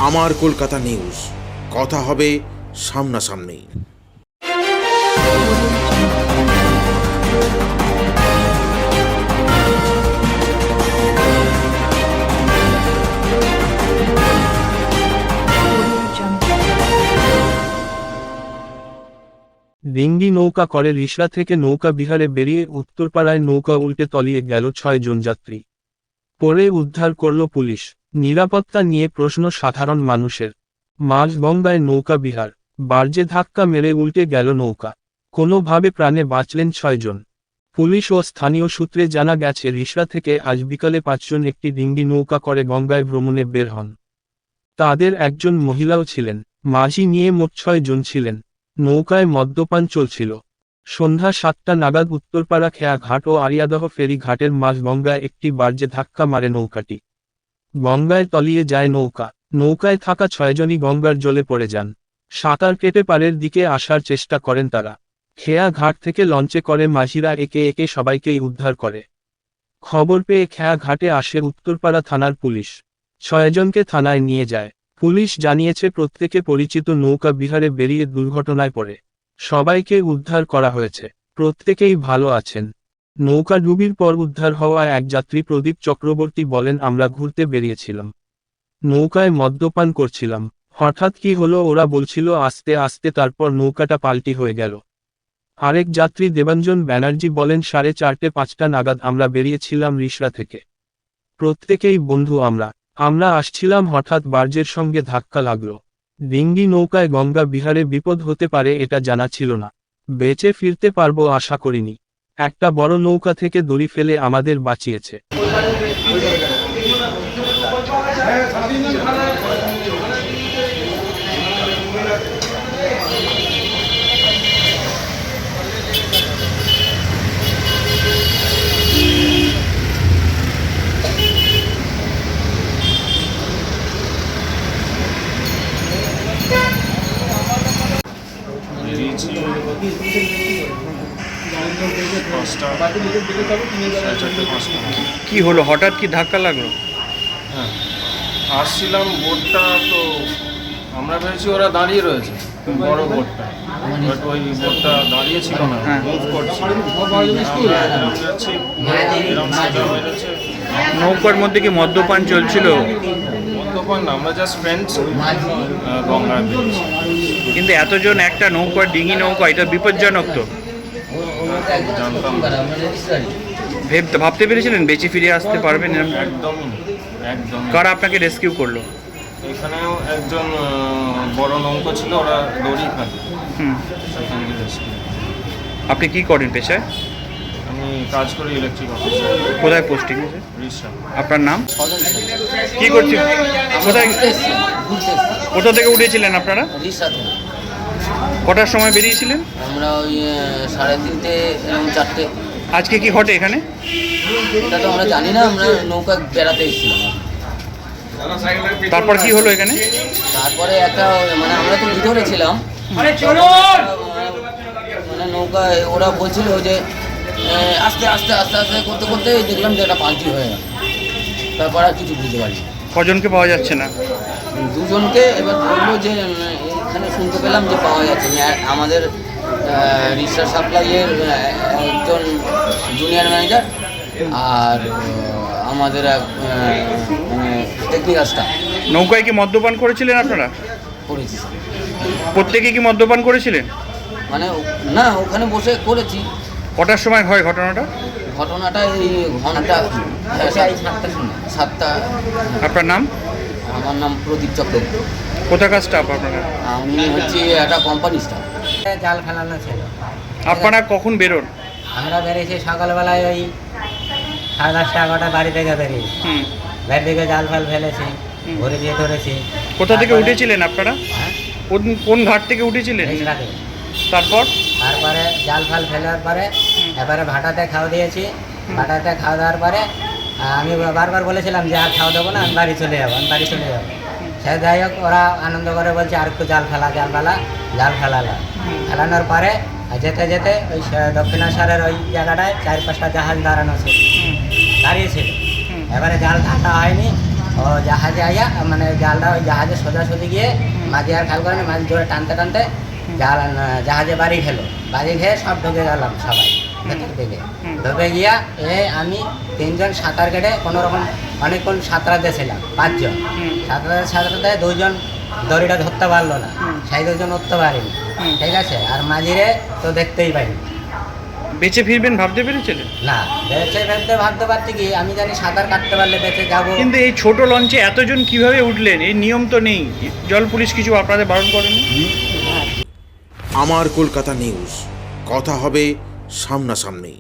আমার কলকাতা নিউজ, কথা হবে সামনাসামনি। ডিঙ্গি নৌকা করে রিষড়া থেকে নৌকা বিহারে বেরিয়ে উত্তরপাড়ায় নৌকা উল্টে তলিয়ে গেল 6 জন যাত্রী। পরে উদ্ধার করল পুলিশ। নিরাপত্তা নিয়ে প্রশ্ন সাধারণ মানুষের। মাঝগঙ্গায় নৌকা বিহার, বার্জে ধাক্কা মেরে উল্টে গেল নৌকা। কোনোভাবে প্রাণে বাঁচলেন 6 জন। পুলিশ ও স্থানীয় সূত্রে জানা গেছে রিষড়া থেকে আজ বিকালে 5 জন একটি ডিঙ্গি নৌকা করে গঙ্গায় ভ্রমণে বের হন। তাদের একজন মহিলাও ছিলেন। মাঝি নিয়ে মোট 6 জন ছিলেন। নৌকায় মদ্যপান চলছিল। সন্ধ্যা 7টা নাগাদ উত্তরপাড়া খেয়া ঘাট ও আরিয়াদহ ফেরি ঘাটের মাঝ গঙ্গায় একটি বার্জে ধাক্কা মারে নৌকাটি। গঙ্গায় তলিয়ে যায় নৌকা। নৌকায় থাকা 6 জনই গঙ্গার জলে পড়ে যান। সাঁতার কেটে পাড়ের দিকে আসার চেষ্টা করেন তারা। খেয়া ঘাট থেকে লঞ্চে করে মাঝিরা একে একে সবাইকেই উদ্ধার করে। খবর পেয়ে খেয়া ঘাটে আসে উত্তরপাড়া থানার পুলিশ। 6 জনকে থানায় নিয়ে যায়। পুলিশ জানিয়েছে প্রত্যেকে পরিচিত নৌকা বিহারে বেরিয়ে দুর্ঘটনায় পড়ে। সবাইকে উদ্ধার করা হয়েছে। প্রত্যেকেই ভালো আছেন। নৌকা ডুবির পর উদ্ধার হওয়া এক যাত্রী প্রদীপ চক্রবর্তী বলেন, আমরা ঘুরতে বেরিয়েছিলাম। নৌকায় মদ্যপান করছিলাম। হঠাৎ কি হলো ওরা বলছিল আস্তে আস্তে, তারপর নৌকাটা পাল্টি হয়ে গেল। আরেক যাত্রী দেবাঞ্জন ব্যানার্জি বলেন, 4:30-5টা নাগাদ আমরা বেরিয়েছিলাম রিষড়া থেকে। প্রত্যেকেই বন্ধু আমরা আসছিলাম, হঠাৎ বার্জের সঙ্গে ধাক্কা লাগলো। ডিঙ্গি নৌকায় গঙ্গা বিহারে বিপদ হতে পারে এটা জানা ছিল না। বেঁচে ফিরতে পারবো আশা করিনি। একটা বড় নৌকা থেকে দড়ি ফেলে আমাদের বাঁচিয়েছে। কি হলো, হঠাৎ কি ধাক্কা লাগলো? হ্যাঁ, আসছিলাম বোটটা, তো আমরা ভেবেছি ওরা দাঁড়িয়ে রয়েছে বড় বোটটা, বাট ওই বোটটা দাঁড়িয়ে ছিল না, মুভ করছে। এরকম যাচ্ছি, এরকম সোজা হয়ে যাচ্ছে। নৌকার মধ্যে কি মদ্যপান চলছিল? মদ্যপান না, আমরা জাস্ট ফ্রেন্ডস গঙ্গায় বেরিয়েছি। কিন্তু এতজন একটা নৌকা, ডিঙি নৌকা, এটা বিপজ্জনক তো। জানতাম না। ভাবতে পেরেছিলেন বেঁচে ফিরে আসতে পারবেন? একদমই না, একদম। কারা আপনাকে রেস্কিউ করলো? এখানেও একজন বড় নৌকা ছিল, ওরা দড়ি খাবে, সেখান থেকে rescue। আপনি কি করেন পেশায়? আমি কাজ করি ইলেকট্রিক অফিসে। কোথায় পোস্টিং আছে? রিক্সা। আপনার নাম? কি করছেন? কোথা থেকে উঠেছিলেন আপনারা? কটার সময় বেরিয়েছিলেন? আমরা ওই 3:30 এরকম 4টে। আজকে কি ঘটে এখানে? এটা তো আমরা জানি না, আমরা নৌকা বেড়াতে এসেছিলাম। তারপর কি হলো এখানে? তারপরে একটা মানে আমরা তো ভিতরে ছিলাম, মানে নৌকা ওরা বলছিল যে আস্তে আস্তে আস্তে আস্তে করতে করতে দেখলাম যে একটা পাল্টি হয়ে গেল। তারপর আর কিছু বুঝতে পারি। কজনকে পাওয়া যাচ্ছে না? 2 জনকে। এবার বললো যে এখানে শুনতে পেলাম যে পাওয়া যাচ্ছে না। আমাদের রিক্সা সাপ্লাইয়ের একজন জুনিয়র ম্যানেজার আর আমাদের এক মানে টেকনিক্যাল স্টাফ। নৌকায় কি মদ্যপান করেছিলেন আপনারা? করেছি। প্রত্যেকে কি মদ্যপান করেছিলেন? মানে না, ওখানে বসে করেছি। কটার সময় হয় ঘটনাটা? ঘটনাটা এই ঘন্টা 7টা। আপনার নাম? আমার নাম প্রদীপ চক্রবর্তী। কোথাকার স্টাফ আপনারা? আমি হচ্ছি একটা কোম্পানি স্টাফ। জাল ফেলানো ছিল। আপনারা কখন বেরোন? আমরা বেরিয়েছি সকালবেলায় ওই 10:30-11টা বাড়ি থেকে বেরিয়েছি। বাড়ি থেকে জাল ফাল ফেলেছি, ঘুরে দিয়ে ধরেছি। কোথা থেকে উঠেছিলেন আপনারা? কোন ঘাট থেকে উঠেছিলেন? তারপরে জাল ফাল ফেলার পরে এবারে ভাটাতে খাওয়া দিয়েছি। ভাটাতে খাওয়া দেওয়ার পরে আমি বারবার বলেছিলাম যে আর খাওয়া দেবো না, আমি বাড়ি চলে যাবো। সে যাই হোক, ওরা আনন্দ করে বলছে আর একটু জাল ফেলালো। ফেলানোর পরে যেতে যেতে ওই দক্ষিণেশ্বরের ওই জায়গাটায় 4-5টা জাহাজ দাঁড়িয়েছিল। এবারে জাল ঘাটা হয়নি, ও জাহাজে আইয়া মানে জালটা ওই জাহাজে সোজাসুজি গিয়ে মাঝি আর খেয়াল করেনি, মাঝি জোরে টানতে টানতে জাহাজে বাড়ি খেলো, বাড়ি খেয়ে সব ঢুকে গেলাম সবাই ভেতর দিকে। ঢুকে গিয়া আমি 3 জন সাঁতার কেটে কোনো রকম অনেকক্ষণ সাঁতরাতে ছিলাম, 5 জন সাঁতরাতে 2 জন দড়িটা ধরতে পারলো না, সেই 2 জন উঠতে পারিনি, ঠিক আছে। আর মাঝিরে তো দেখতেই পাইনি। বেঁচে ফিরবেন ভাবতে পেরেছিলেন? না, বেঁচে ভাবতে পারছি কি, আমি জানি সাঁতার কাটতে পারলে বেঁচে যাবো। কিন্তু এই ছোট লঞ্চে এতজন কিভাবে উঠলেন? এই নিয়ম তো নেই, জল পুলিশ কিছু আপনাদের বারণ করেনি? আমার কলকাতা নিউজ, কথা হবে সামনাসামনি।